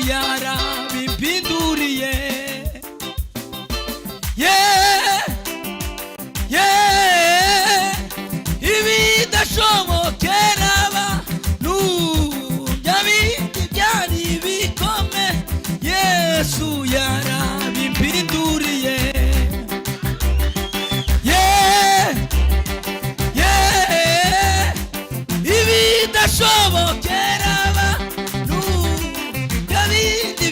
yarabimpinduriye. Yeah, yeah, ibidashobokera abantu byabindi byari bikome, Yesu yarabimpinduriye. Yeah, yeah, ibidashobokera abantu byabindi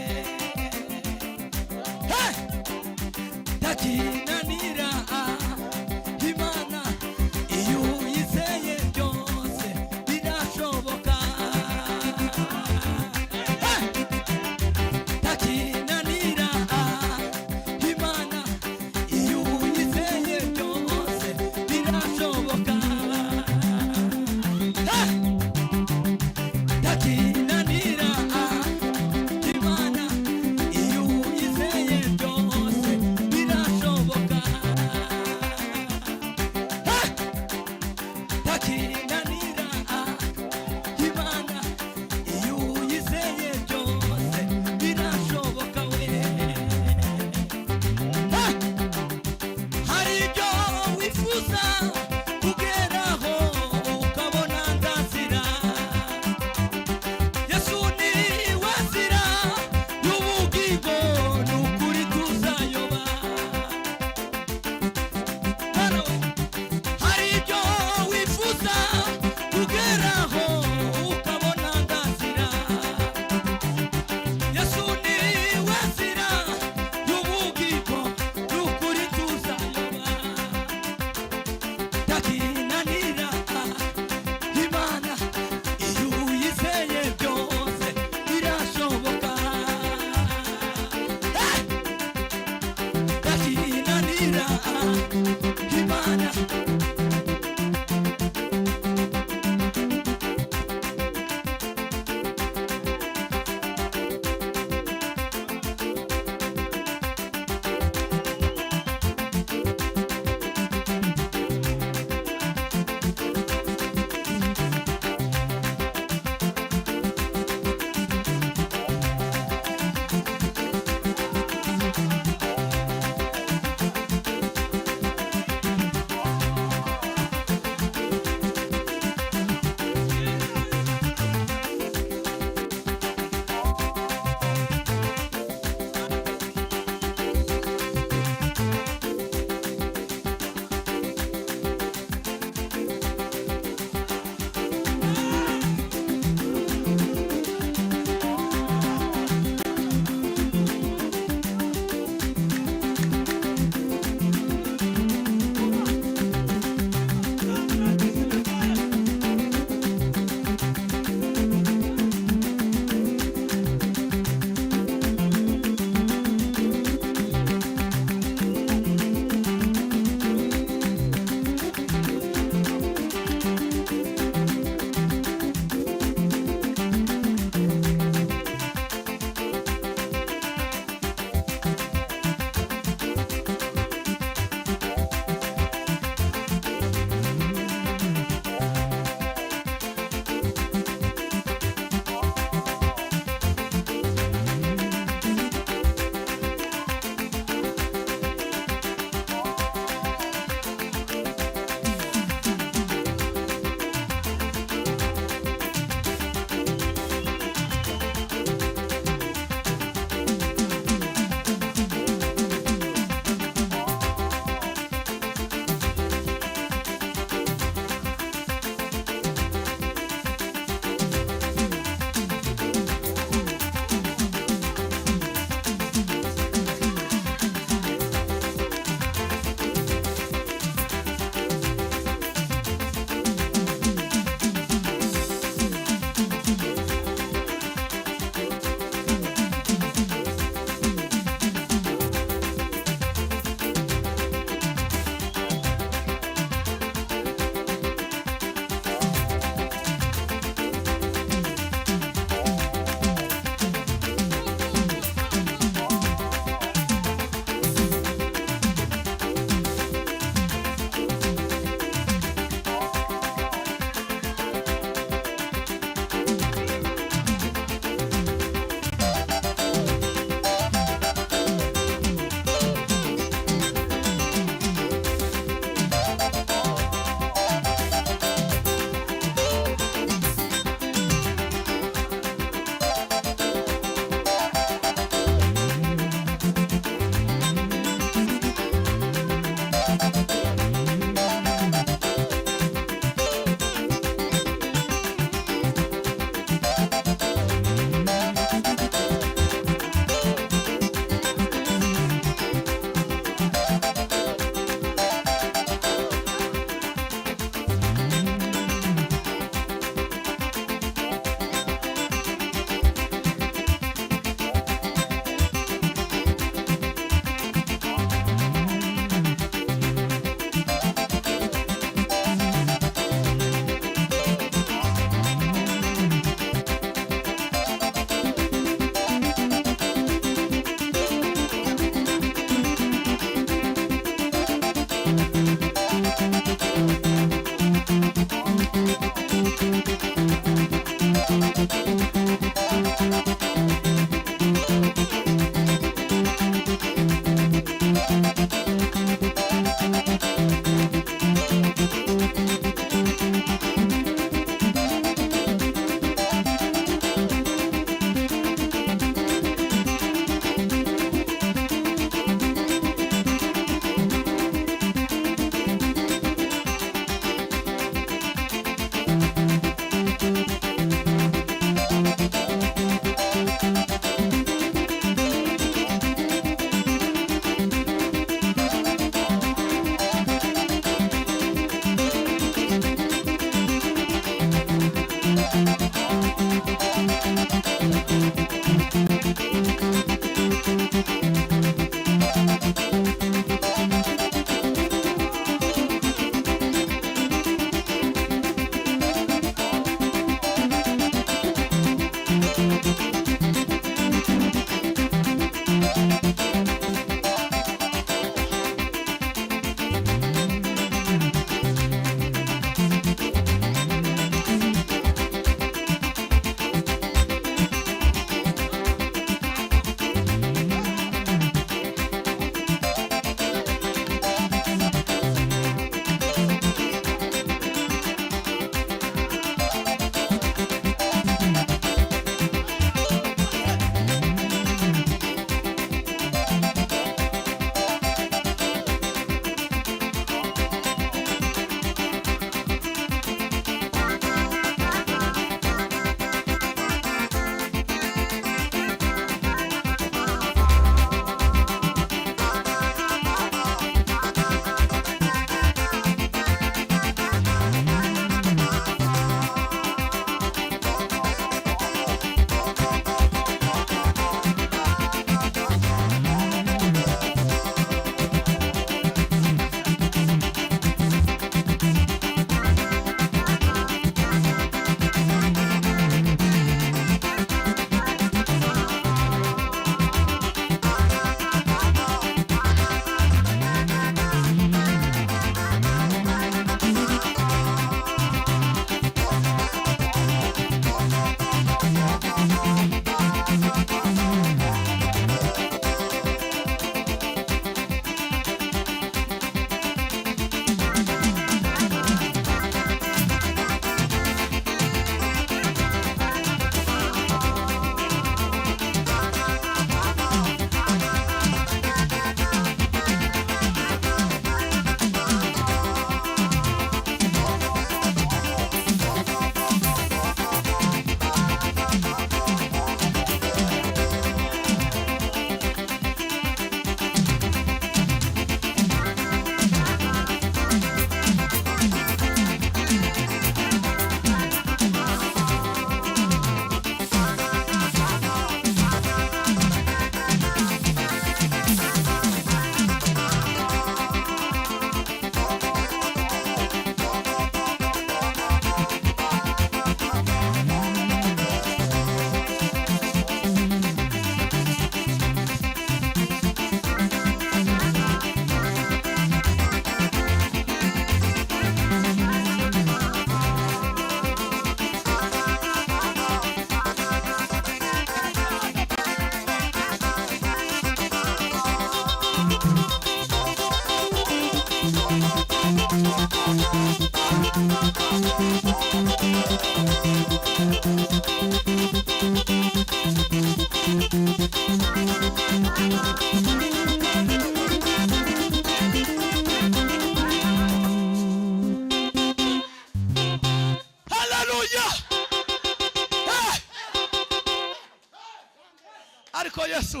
ariko Yesu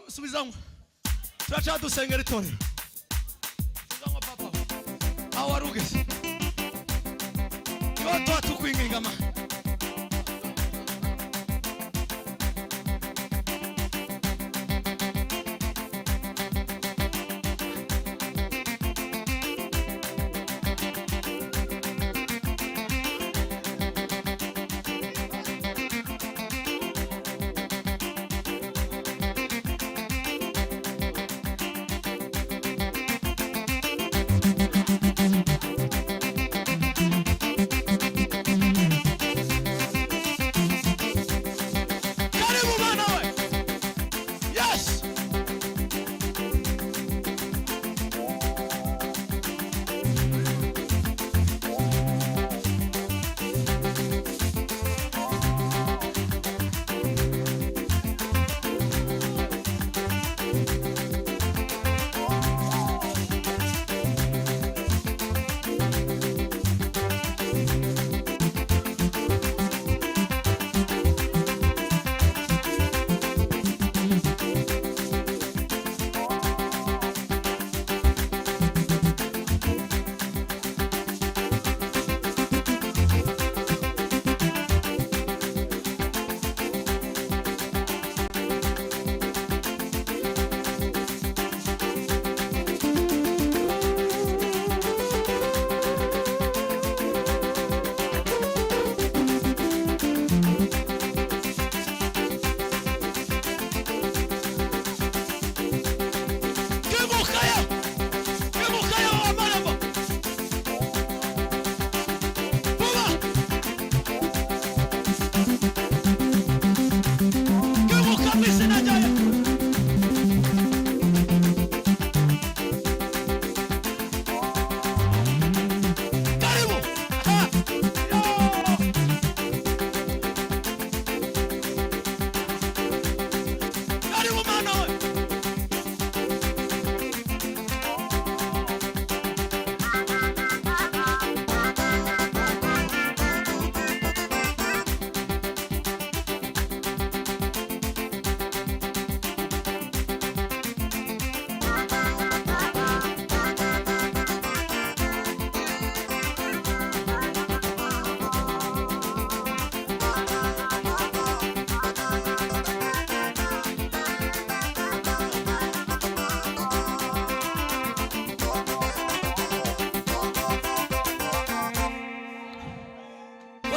subizamo turacha dusengera itorero subizamo papa aho warugeze yo twatukwinginga ma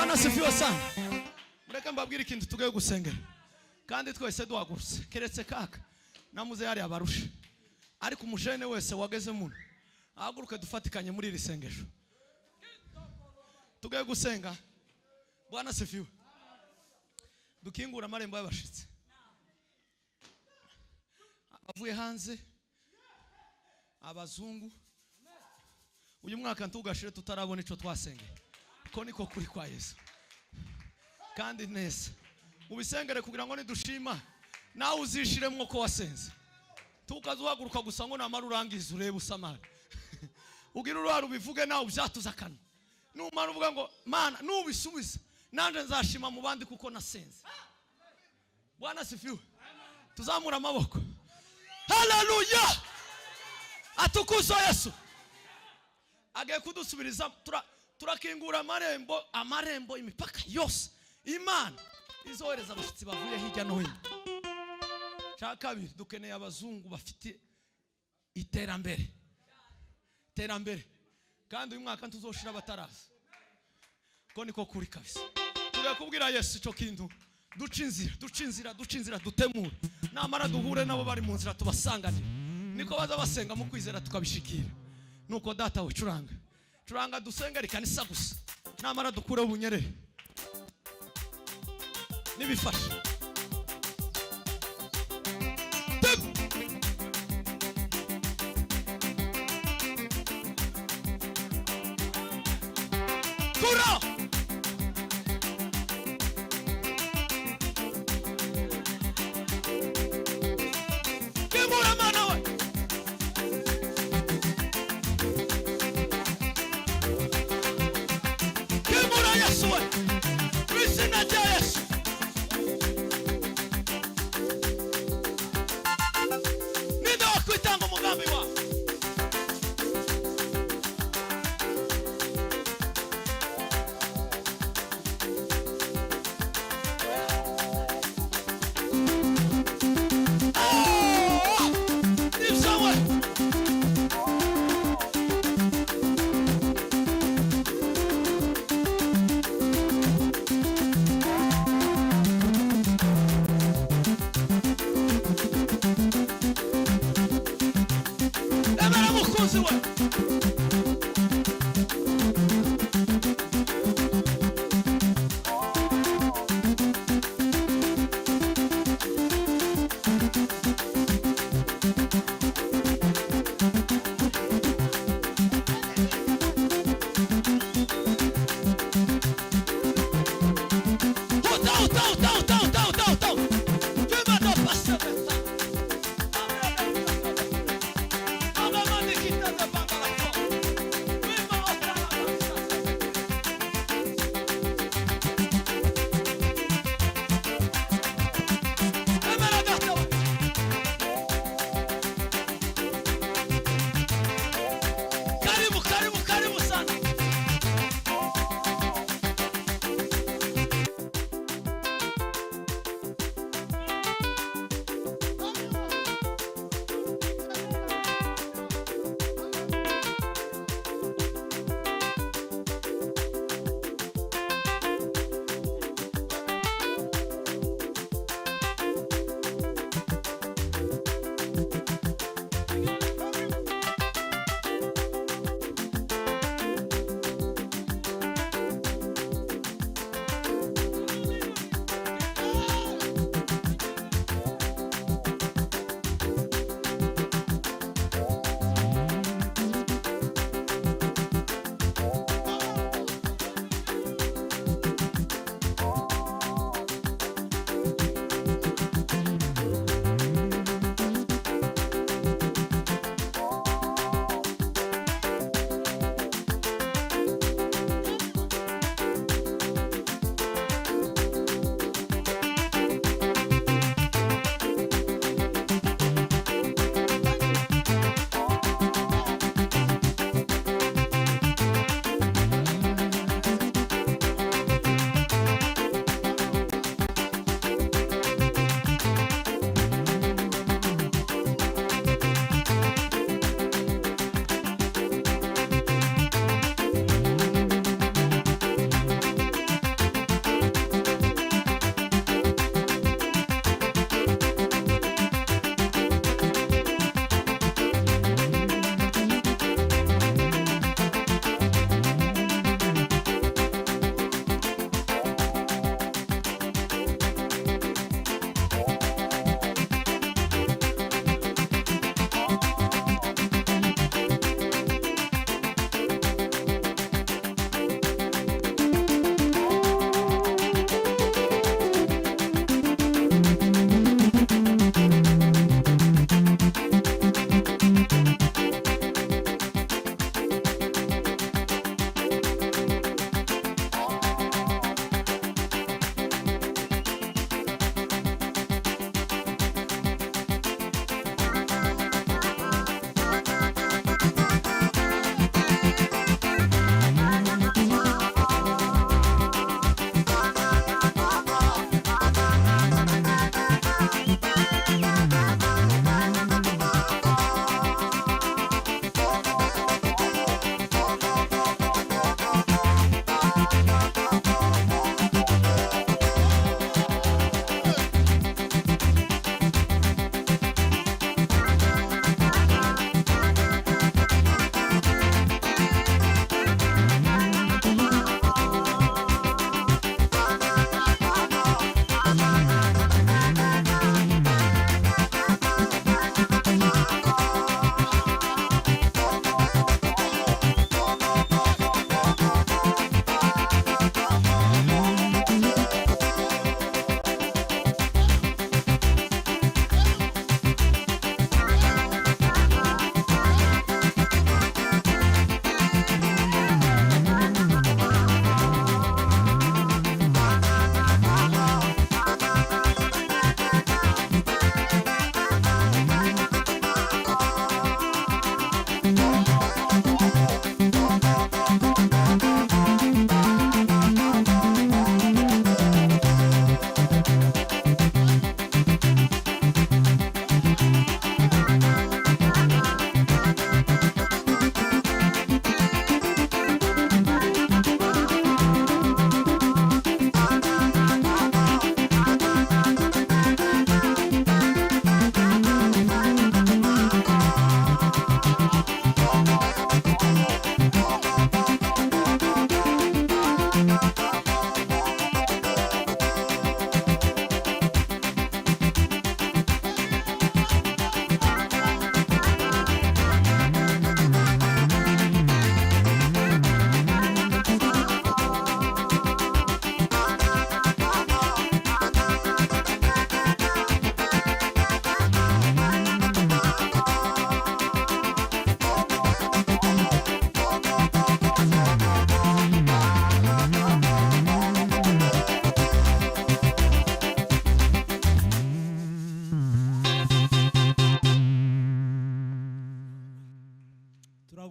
Bwana sifiwe sana. Mureka mbabwire ikintu tugiye gusengera. Kandi twese duhagurutse. Keretse kaka namuze yari abarusha. Ariko umujene wese wageze muno ahaguruke dufatikanye muri iri sengesho. Tugiye gusenga. Bwana sifiwe. Dukingura amarembo y'abashitsi. Avuye hanze abazungu. Uyu mwaka ntugashire tutarabona ico twasengeye. Ko niko kuri kwa Yesu. Kandi neza ubisengere kugira ngo nidushima nawe uzishiremwo ko wasenze. Tukazuhaguruka gusa ngo namara urangiza urebe usamara. Ugira uruhara ubivuge nawe ubyatuza kanwa. Numara uvuga ngo mana nubisubiza nanje nzashima mu bandi kuko nasenze. Bwana sifiwe. Tuzamura amaboko. Haleluya. Atukuzo Yesu. Agiye kudusubiriza turakingura amarembo imipaka yose. Imana izohereza abashitsi bavuye hirya no hino. Kabiri dukeneye abazungu bafite iterambere. Kandi uyu mwaka tuzoshira bataraza. Ko niko kuri kabisa. Tugiye kubwira Yesu ico kintu. Ducinzira dutemura. Namara duhure nabo bari mu nzira tubasanganira. Niko baza basenga mu kwizera tukabishikira. Nuko data we curanga dusengera ikanisa gusa. Namara dukure ubunyerere. Nibifasha. Kura! Kimura mana we! Kimura Yesu we! Krisina ja Yesu! Nido kwitanga umugambi wa!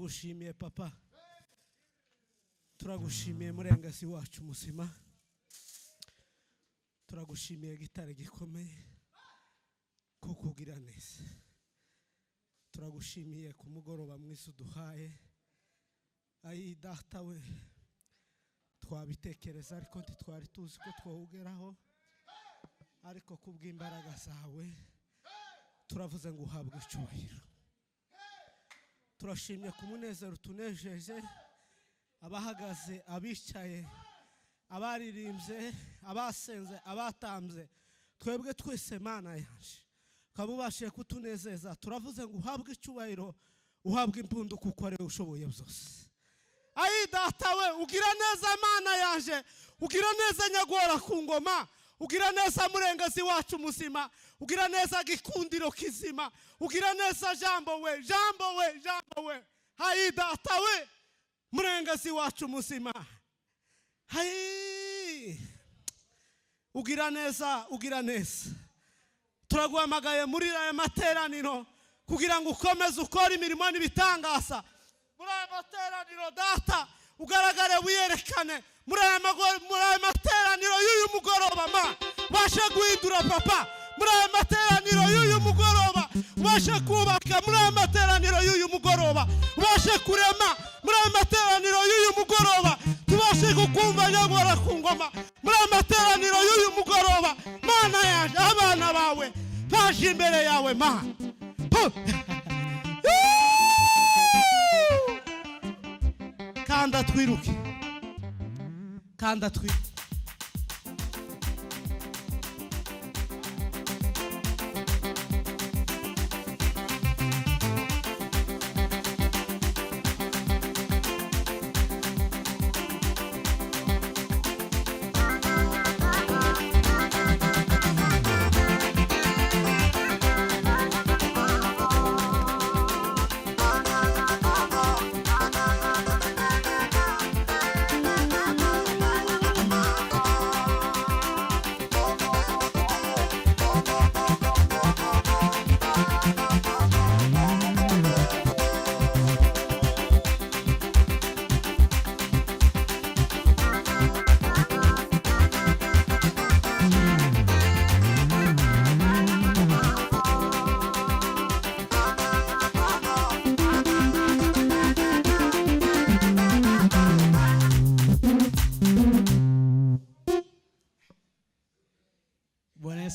turagushimiye papa, turagushimiye murengezi wacu muzima, turagushimiye gitare gikomeye ko kugira neza, turagushimiye ku mugoroba mwiza uduhaye. Ayi data we, twabitekereza ariko ntitwari tuzi ko twawugeraho, ariko kubw'imbaraga zawe turavuze ngo uhabwe icyubahiro. Turashimye ku munezero tunejeje, abahagaze, abicaye, abaririmbye, abasenze, abatambye, twebwe twese Mana yaje ukaba ubashije kutunezeza. Turavuze ngo uhabwe icyubahiro, uhabwe impundu kuko ari ushoboye byose. Ayi data we, ugira neza Mana yaje, ugira neza nyagora ku ngoma, ugira neza murengezi wacu muzima, ugira neza gikundiro kizima, ugira neza jambo we, jambo we, jambo we. Ayi data we, murengezi wacu muzima, hayi ugira neza, ugira neza. Turaguhamagaye muri aya materaniro kugira ngo ukomeze ukora imirimo n'ibitangaza muri aya materaniro. Data ugaragare wiyerekane muri aya materaniro y'uyu mugoroba. Ma bashe guhindura papa muri aya materaniro y'uyu mugoroba, bashe kubaka muri aya materaniro y'uyu mugoroba, bashe kurema muri aya materaniro y'uyu mugoroba, tubashe kukumva nyagora ku ngoma muri aya materaniro y'uyu mugoroba. Mana yaje, abana bawe baje imbere yawe Mana, kanda twiruke, kanda twiruke.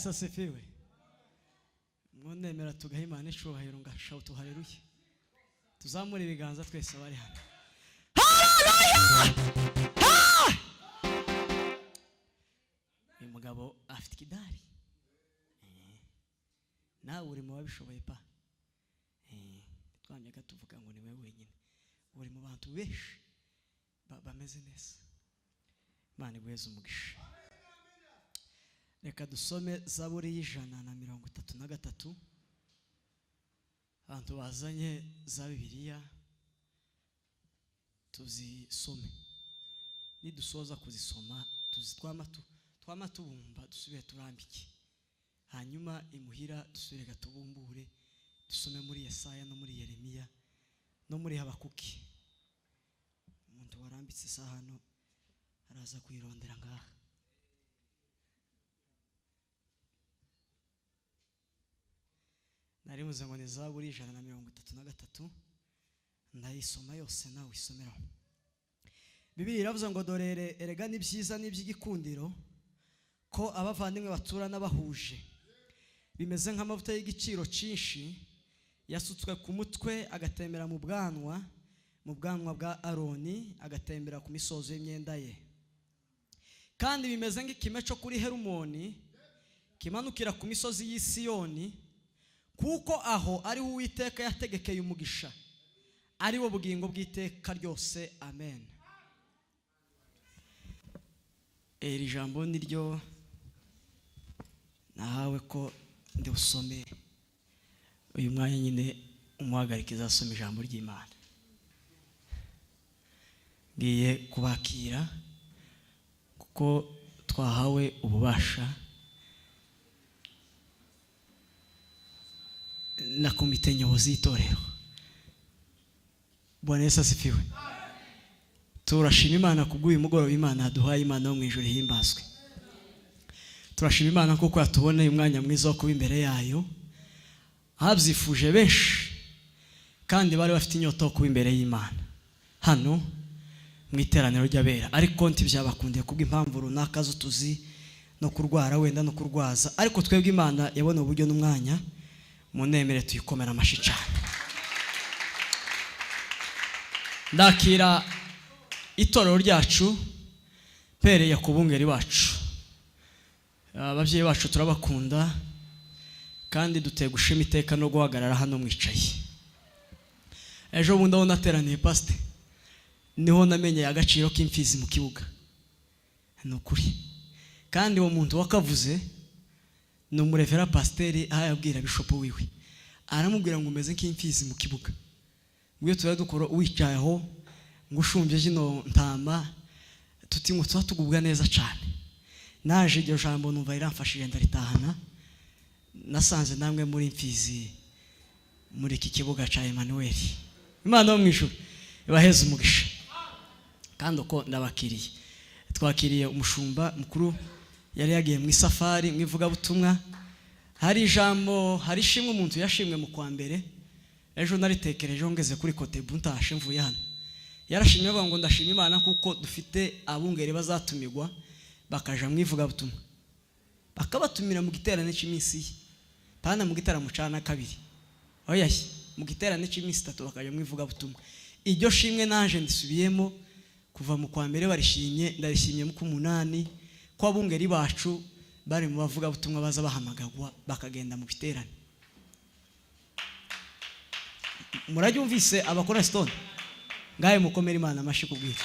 Asifiwe. Mwonemera tugaha Imana icyubahiro ngashautu haleluya. Tuzamura ibiganza twese bari hano. Haleluya! Uyu mugabo afite kidari. Nawe uri mu babishoboye pa. Twamyaga tuvuga ngo ni wewe wenyine. Uri mu bantu benshi bameze neza. Imana igweze umugisha. Reka dusome Zaburi y'133. Abantu bazanye za Bibiliya tuzisome. Nidusoza kuzisoma twama tubumba dusubire turambike. Hanyuma imuhira dusubire gatubumbure dusome muri Yesaya no muri Yeremiya no muri Habakuki. Umuntu warambitse isa hano araza kwirondera ngaha. Narimuze ngo ni Zaburi 133, ndayisoma yose nawe isomeraho. Bibiliya iravuze ngo dorere erega ni byiza n'iby'igikundiro ko abavandimwe batura n'abahuje, bimeze nk'amavuta y'igiciro cyinshi yasutswe ku mutwe agatembera mu bwanwa bwa Aroni, agatembera ku misozo y'imyenda ye. Kandi bimeze nk'ikime cyo kuri Herumoni kimanukira ku misozi y'i Siyoni, kuko aho ari Uwiteka yategekeye umugisha, ari wo bugingo bw'iteka ryose. Amen. Iri jambo niryo nahawe ko ndi usome uyu mwanya nyine umuhagarikiza asoma ijambo ry'Imana. Ngiye kubakira kuko twahawe ububasha na komite nyobozi y'itorero Bwana Yesu asifiwe. Turashima Imana kubw'uyu mugoroba Imana yaduhaye, Imana yo mu ijuru himbazwe. Turashima Imana kuko yatuboneye umwanya mwiza wo kuba imbere yayo. Ababyifuje benshi kandi bari bafite inyota yo kuba imbere y'Imana hano mu iteraniro ry'abera, ariko ntibyabakundiye kubw'impamvu runaka zo tuzi, no kurwara wenda no kurwaza, ariko twebwe Imana yabona uburyo n'umwanya munemere tuyikomera amashi cyane. Ndakira itorero ryacu mpereye ku bungeri bacu. Ababyeyi bacu turabakunda kandi duteye gushima iteka no guhagarara hano mwicaye. Ejo bundi aho nateraniye pastor, niho namenye agaciro k'imfizi mu kibuga. Nukuri. Kandi uwo muntu wakavuze ni umurevera pasiteri, aho yabwira bishop wiwe, aramubwira ngo umeze nk'imfizi mu kibuga. Ubwo tuba dukora wicaye aho ngo ushumbye jino ntama, tutingo tugubwa neza cyane. Naje iryo jambo numva iramfashije ndaritahana. Nasanze namwe muri imfizi muri iki kibuga ca Emmanuel. Imana yo mu ijuru ibaheze umugisha. Kandi uko ndabakiriye, twakiriye umushumba mukuru yari yagiye mu isafari mu ivuga butumwa. Hari ijambo, hari shimwe umuntu yashimwe mu kwa mbere. Ejo naritekereje ngeze kuri kote buntashe mvuye hano. Yarashimye avuga ngo ndashima Imana kuko dufite abungere bazatumigwa bakaja mu ivuga butumwa, bakabatumira mu giterane cy'iminsi pana mu gitaramo cana kabiri. Oya, mu giterane cy'iminsi 3 bakaja mu ivuga butumwa. Iryo shimwe naje ndisubiyemo kuva mu kwa mbere barishimye, ndarishimye mu kumunani kwa bungeri bacu bari mu bavuga butumwa baza bahamagagwa bakagenda mu biterane. Murabyumvise abakora stone ngaye mukomera Imana amashi kubwira.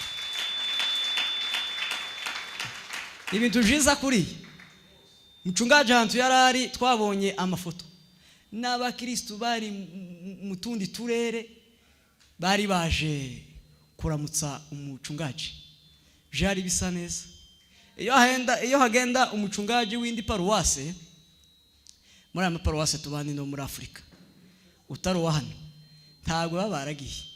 Ibintu jiza kuri mucungaje ahantu yarari, twabonye amafoto n'abakristo bari mu tundi turere bari baje kuramutsa umucungaje. Jari bisa neza. Iyo hagenda umucungaje w'indi paruwase, muri ama paruwase tubani no muri Afrika, utaro wa hano ntabwo baba baragiye.